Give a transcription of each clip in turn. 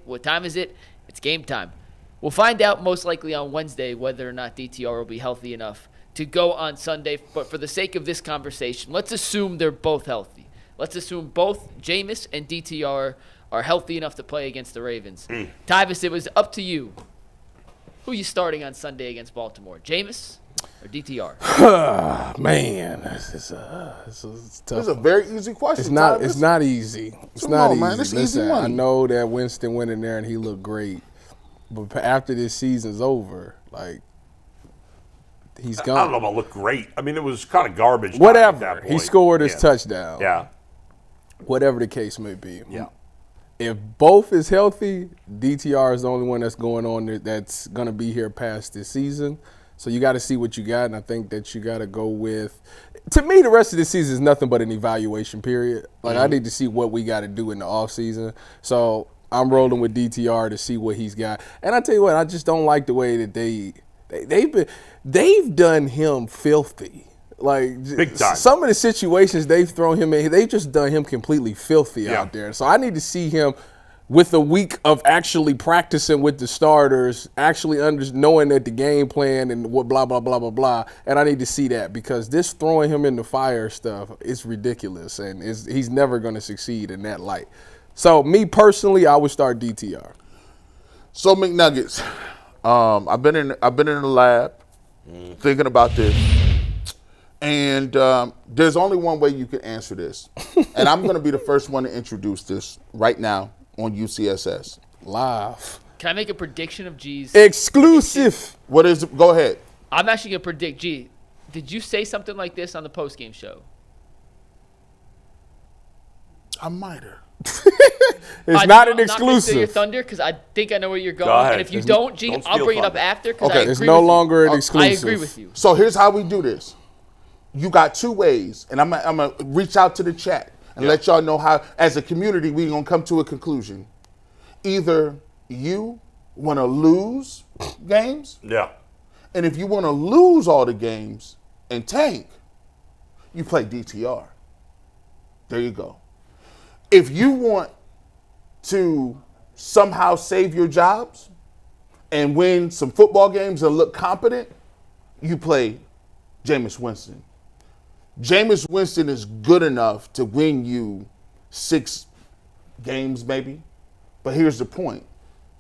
What time is it? It's game time. We'll find out most likely on Wednesday whether or not DTR will be healthy enough to go on Sunday. But for the sake of this conversation, let's assume they're both healthy. Let's assume both Jameis and DTR are healthy enough to play against the Ravens. Tyvis, it was up to you. Who are you starting on Sunday against Baltimore, Jameis or DTR? Man, this is tough. This is a very easy question. It's not easy. It's Come not on, easy. man. It's easy Listen, money. I know that Winston went in there and he looked great, but after this season's over, like he's gone. I don't know about look great. I mean, it was kind of garbage. time Whatever. At that point. He scored his touchdown. Yeah. Whatever the case may be. Yeah. If both is healthy, DTR is the only one that's going on that's going to be here past this season. So you got to see what you got, and I think that you got to go with. To me, the rest of the season is nothing but an evaluation period. Like I need to see what we got to do in the offseason. So I'm rolling with DTR to see what he's got. And I tell you what, I just don't like the way that they've done him filthy. Like Big time. Some of the situations they've thrown him in, they've just done him completely filthy out there. So I need to see him with a week of actually practicing with the starters, actually knowing that the game plan and what blah, blah, blah, blah, blah. And I need to see that because this throwing him in the fire stuff is ridiculous, and he's never going to succeed in that light. So me personally, I would start DTR. So McNuggets, I've been in the lab thinking about this. And there's only one way you can answer this. And I'm going to be the first one to introduce this right now on UCSS. Live. Can I make a prediction of G's? Exclusive. What is it? Go ahead. I'm actually going to predict, G, did you say something like this on the postgame show? I might have. It's not an exclusive. I'm not gonna steal your thunder because I think I know where you're going. Go ahead. And if you don't, G, Don't I'll steal bring it up thunder. after because Okay. I agree It's no with longer you. an exclusive. I agree with you. So here's how we do this. You got two ways, and I'm going to reach out to the chat and let y'all know how, as a community, we're going to come to a conclusion. Either you want to lose games, Yeah. and if you want to lose all the games and tank, you play DTR. There you go. If you want to somehow save your jobs and win some football games and look competent, you play Jameis Winston. Jameis Winston is good enough to win you 6 games maybe. But here's the point.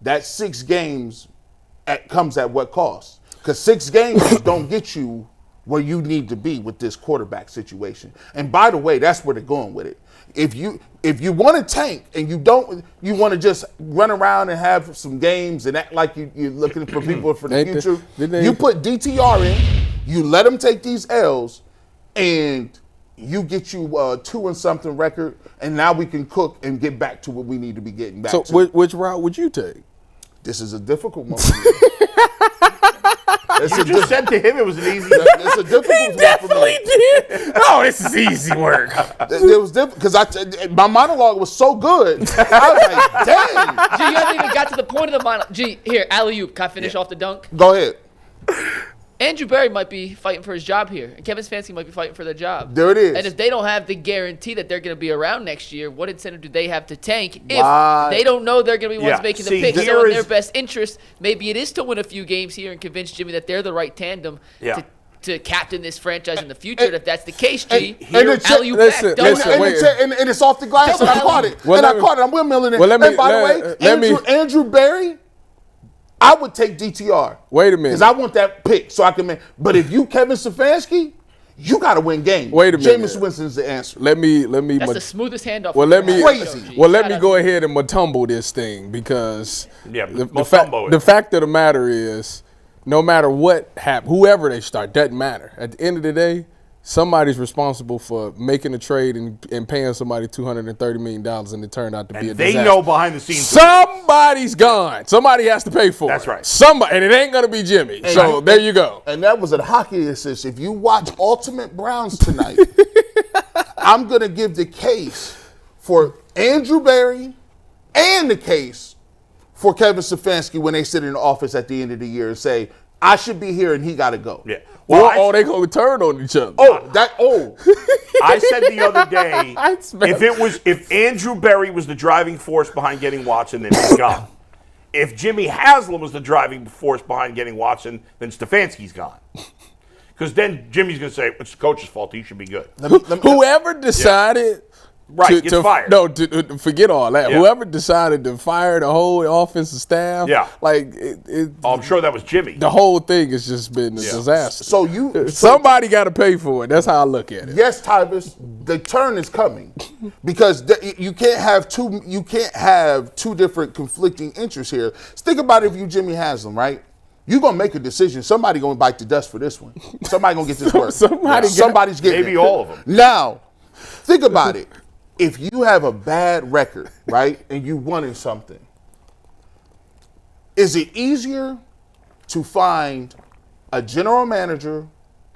That 6 games comes at what cost? Because 6 games don't get you where you need to be with this quarterback situation. And by the way, that's where they're going with it. If you want to tank and you want to just run around and have some games and act like you're looking for people for the future, you put DTR in, you let them take these L's, and you get you a 2-and-something record, and now we can cook and get back to what we need to be getting back to. So which route would you take? This is a difficult one for me. You just said to him it was an easy. It's a difficult one for me. did. Oh, this is easy work. It was difficult because my monologue was so good. I was like, dang. G, you haven't even got to the point of the monologue. G, here, alley-oop. Can I finish off the dunk? Go ahead. Andrew Berry might be fighting for his job here, and Kevin Stefanski might be fighting for their job. There it is. And if they don't have the guarantee that they're going to be around next year, what incentive do they have to tank if Why? they don't know they're going to be ones making See, the pick? here So in is- their best interest, maybe it is to win a few games here and convince Jimmy that they're the right tandem to captain this franchise in the future. And if that's the case, G, alley-oop back. listen, Double listen, alley-oop. wait. And it's off the glass, and I caught it. Well, I'm windmilling it. well, let me- and by the way, Andrew Berry, I would take DTR. Wait a minute. Because I want that pick so I can make. But if you Kevin Stefanski, you got to win games. Wait a minute. Jameis Winston's the answer. Let me. That's the smoothest handoff. Well, let me. Crazy. Well, let me go ahead and matumble this thing because the fact of the matter is, no matter what happens, whoever they start doesn't matter. At the end of the day, somebody's responsible for making a trade and paying somebody $230 million, and it turned out to be a disaster. They know behind the scenes. Somebody's gone. Somebody has to pay for it. That's right. Somebody, and it ain't gonna be Jimmy. So there you go. And that was a hockey assist. If you watch Ultimate Browns tonight, I'm gonna give the case for Andrew Berry and the case for Kevin Stefanski when they sit in the office at the end of the year and say, I should be here and he got to go. Yeah. Well, They gonna turn on each other. I said the other day, I smell if Andrew Berry was the driving force behind getting Watson, then he's gone. If Jimmy Haslam was the driving force behind getting Watson, then Stefanski's gone. Because then Jimmy's going to say, it's the coach's fault. He should be good. Whoever decided gets fired. No, forget all that. Yeah. Whoever decided to fire the whole offensive staff, I'm sure that was Jimmy. the whole thing has just been a disaster. Somebody got to pay for it. That's how I look at it. Yes, Tyvis, the turn is coming because you can't have two different conflicting interests here. Think about it if you Jimmy Haslam, right? You're going to make a decision. Somebody going to bite the dust for this one. Somebody going to get this work. Somebody's getting maybe it. all of them. Now, think about it. If you have a bad record, right, and you wanted something, is it easier to find a general manager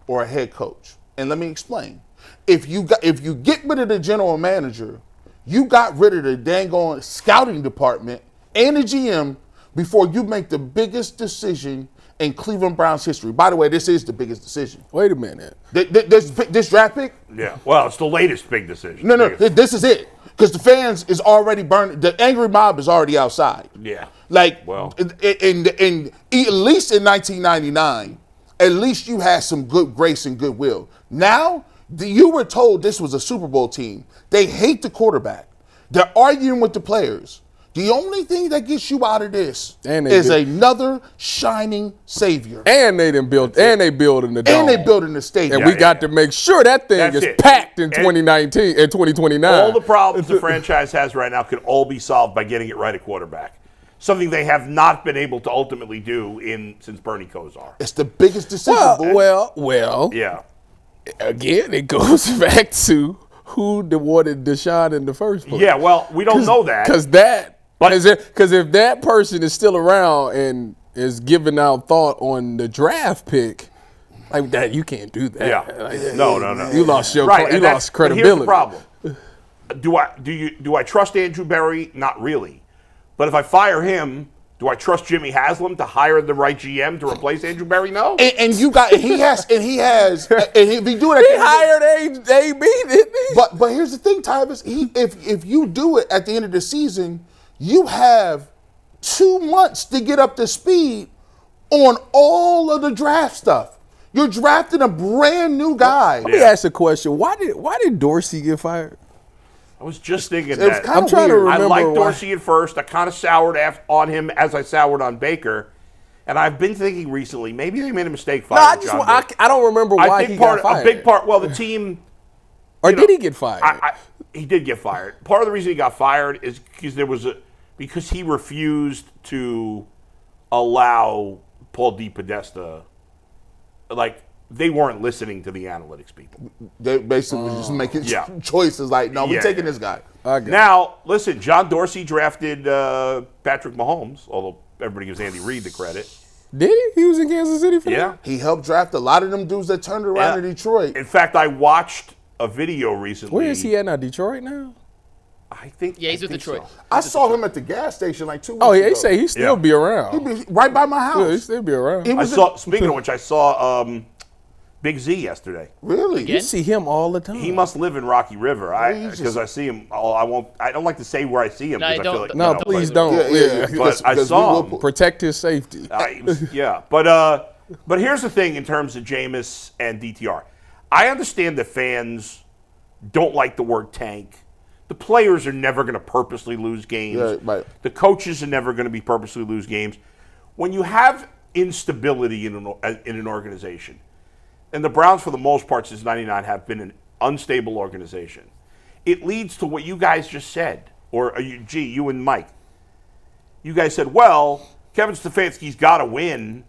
or a head coach? And let me explain. If you get rid of the general manager, you got rid of the dang on scouting department and the GM before you make the biggest decision in Cleveland Browns history. By the way, this is the biggest decision. Wait a minute. This draft pick? Yeah. Well, it's the latest big decision. No, this is it. Because the fans is already burning. The angry mob is already outside. Yeah. In at least in 1999, at least you had some good grace and goodwill. Now, you were told this was a Super Bowl team. They hate the quarterback. They're arguing with the players. The only thing that gets you out of this is another shining savior. And they building the dome. And they building the stadium. And we got to make sure that thing is packed in 2019 and 2029. All the problems the franchise has right now can all be solved by getting it right at quarterback. Something they have not been able to ultimately do since Bernie Kosar. It's the biggest decision. Well. Yeah. Again, it goes back to who wanted Deshaun in the first place. Yeah, well, we don't know that. Because if that person is still around and is giving out thought on the draft pick, like that, you can't do that. Yeah. No. You lost lost credibility. Here's the problem. Do I trust Andrew Berry? Not really. But if I fire him, do I trust Jimmy Haslam to hire the right GM to replace Andrew Berry? No. He hired AB, didn't he? But here's the thing, Tyvis. If you do it at the end of the season, you have 2 months to get up to speed on all of the draft stuff. You're drafting a brand new guy. Let me ask a question. Why did Dorsey get fired? I was just thinking that. I'm trying to remember. I liked Dorsey at first. I kind of soured on him as I soured on Baker. And I've been thinking recently, maybe they made a mistake firing John Dorsey. I don't remember why he got fired. A big part, well, the team. Or did he get fired? He did get fired. Part of the reason he got fired is because he refused to allow Paul DePodesta, they weren't listening to the analytics people. They basically were just making choices like, no, we're taking this guy. Now, listen, John Dorsey drafted Patrick Mahomes, although everybody gives Andy Reid the credit. Did he? He was in Kansas City for that? He helped draft a lot of them dudes that turned around in Detroit. In fact, I watched a video recently. Where is he at now? Detroit now? I think. Yeah, he's with Detroit. So. I saw him at the gas station 2 weeks ago. Oh, yeah, he said he'd still be around. He'd be right by my house. Yeah, he'd still be around. Speaking of which, I saw Big Z yesterday. Really? You see him all the time. He must live in Rocky River. Because I see him. I don't like to say where I see him. No, I feel like, no, please don't. But I saw him. Protect his safety. But here's the thing in terms of Jameis and DTR. I understand that fans don't like the word tank. The players are never going to purposely lose games. Yeah, right. The coaches are never going to be purposely lose games. When you have instability in an organization, and the Browns, for the most part, since '99, have been an unstable organization, it leads to what you guys just said, or you and Mike. You guys said, well, Kevin Stefanski's got to win,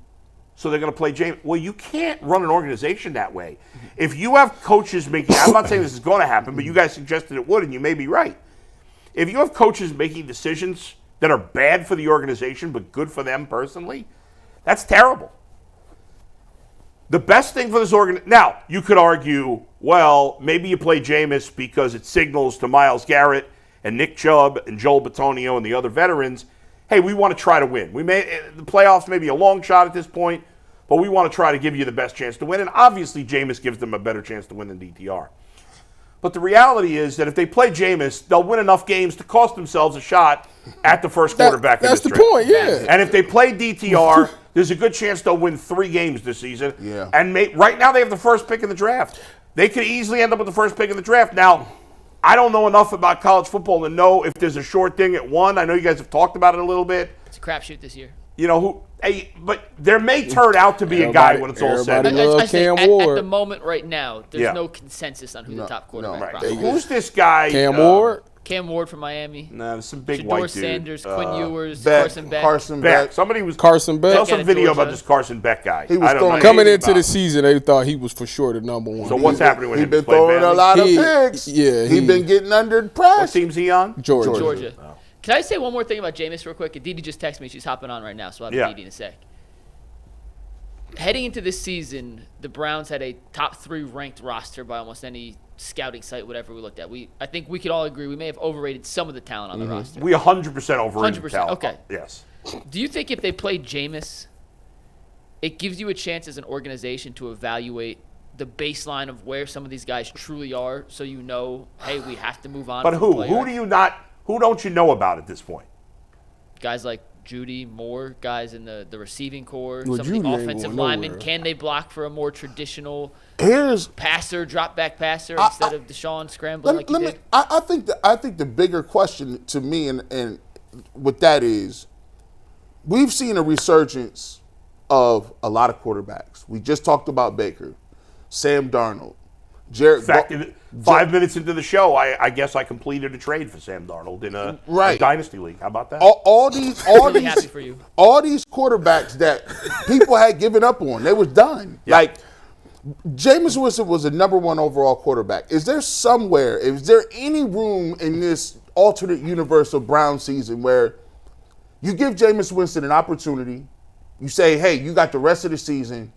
so they're going to play James. Well, you can't run an organization that way. If you have coaches making, I'm not saying this is going to happen, but you guys suggested it would, and you may be right. If you have coaches making decisions that are bad for the organization but good for them personally, that's terrible. The best thing for this organization, now, you could argue, well, maybe you play Jameis because it signals to Myles Garrett and Nick Chubb and Joel Bitonio and the other veterans, hey, we want to try to win. The playoffs may be a long shot at this point, but we want to try to give you the best chance to win. And obviously, Jameis gives them a better chance to win than DTR. But the reality is that if they play Jameis, they'll win enough games to cost themselves a shot at the first quarterback. That's the draft. point, yeah. And if they play DTR, there's a good chance they'll win 3 games this season. Yeah. And right now they have the first pick in the draft. They could easily end up with the first pick in the draft. Now, I don't know enough about college football to know if there's a short thing at 1. I know you guys have talked about it a little bit. It's a crapshoot this year. You know, but there may turn out to be a guy when it's all said. Everybody loves Cam at Ward. the moment right now, there's Yeah. no consensus on who the top quarterback Right. probably is. Who's this guy? Cam Ward? Cam Ward from Miami. No, there's some big Shador white dude. Sanders, Quinn Ewers, Beck, Carson Beck. Beck. Somebody was Carson Beck. Tell some Out of video Georgia. about this Carson Beck guy. He was I don't throwing- know Coming anything into about the him. season, they thought he was for sure the number 1. So what's happening with He's him? been He's playing throwing a badly? lot of He- picks. yeah, He's been getting under What press. team's he on? Georgia. Can I say one more thing about Jameis real quick? Didi just texted me. She's hopping on right now, so I'll have Didi in a sec. Heading into this season, the Browns had a top 3 ranked roster by almost any scouting site, whatever we looked at. I think we could all agree we may have overrated some of the talent on the roster. We 100% overrated 100%, talent. okay. Yes. Do you think if they play Jameis, it gives you a chance as an organization to evaluate the baseline of where some of these guys truly are, so you know, hey, we have to move on? But from a who? player? Who don't you know about at this point? Guys like Judy, Moore, guys in the receiving core, Well, some Judy of the ain't offensive going linemen. nowhere. Can they block for a more traditional Here's passer, drop back passer instead of Deshaun scrambling like he did? I think the bigger question to me and with that is, we've seen a resurgence of a lot of quarterbacks. We just talked about Baker, Sam Darnold, Jared. In fact, 5 minutes into the show, I guess I completed a trade for Sam Darnold in a dynasty league. How about that? all these Really happy for you. all these quarterbacks that people had given up on, they was done. Yeah. Like Jameis Winston was a number 1 overall quarterback. Is there any room in this alternate universe of Brown season where you give Jameis Winston an opportunity, you say, hey, you got the rest of the season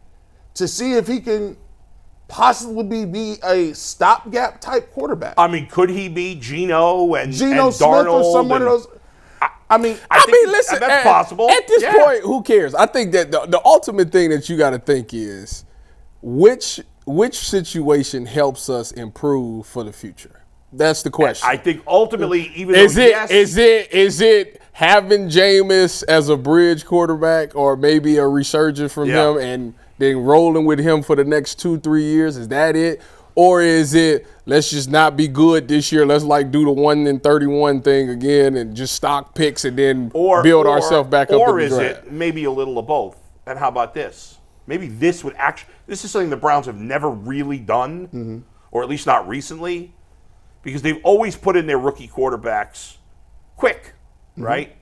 to see if he can possibly be a stopgap type quarterback? I mean, could he be Geno and Smith Darnold or someone of those. I mean, Listen, that's possible. At this Yeah. point, who cares? I think that the ultimate thing that you got to think is which situation helps us improve for the future. That's the question. I think ultimately, even Is though is it having Jameis as a bridge quarterback, or maybe a resurgence from him and then rolling with him for the next 2-3 years? Is that it? Or is it, let's just not be good this year, let's do the 1-31 thing again and just stock picks and then build ourselves back up in Or the is draft? it maybe a little of both? And how about this? Maybe this is something the Browns have never really done, or at least not recently, because they've always put in their rookie quarterbacks quick, right?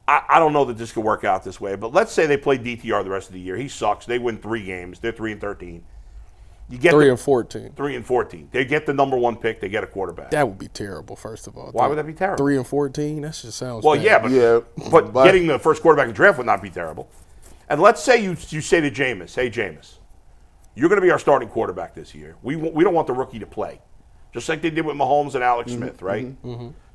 I don't know that this could work out this way, but let's say they play DTR the rest of the year. He sucks. They win 3 games. They're 3-13. You get 3-14. 3-14. They get the number 1 pick. They get a quarterback. That would be terrible, first of all. Why would that be terrible? 3-14? That just sounds Well, bad. yeah, but getting the first quarterback in the draft would not be terrible. And let's say you say to Jameis, hey, Jameis, you're going to be our starting quarterback this year. We don't want the rookie to play. Just like they did with Mahomes and Alex Smith, right?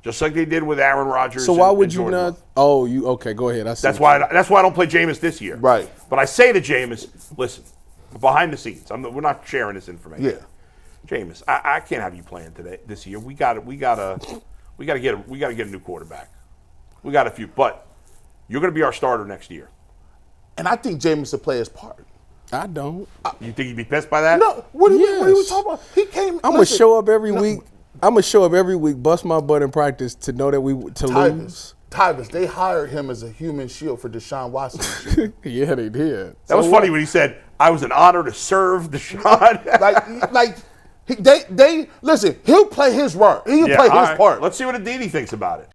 Just like they did with Aaron Rodgers. So why would and you Jordan not? Love. Oh, you okay? Go ahead. That's why I don't play Jameis this year. Right. But I say to Jameis, listen, behind the scenes, we're not sharing this information. Yeah. Jameis, this can't have you playing this year. We got to get a new quarterback. We got a few, but you're going to be our starter next year. And I think Jameis will play his part. I don't. You think he'd be pissed by that? No, what are you Yes. talking about? He came. I'm gonna show up every week. I'm gonna show up every week, bust my butt in practice to know that lose. Tyvis, they hired him as a human shield for Deshaun Watson. Yeah, they did. That was funny when he said, "I was an honor to serve Deshaun." they listen. He'll play his part. He'll play his part. Let's see what Aditi thinks about it.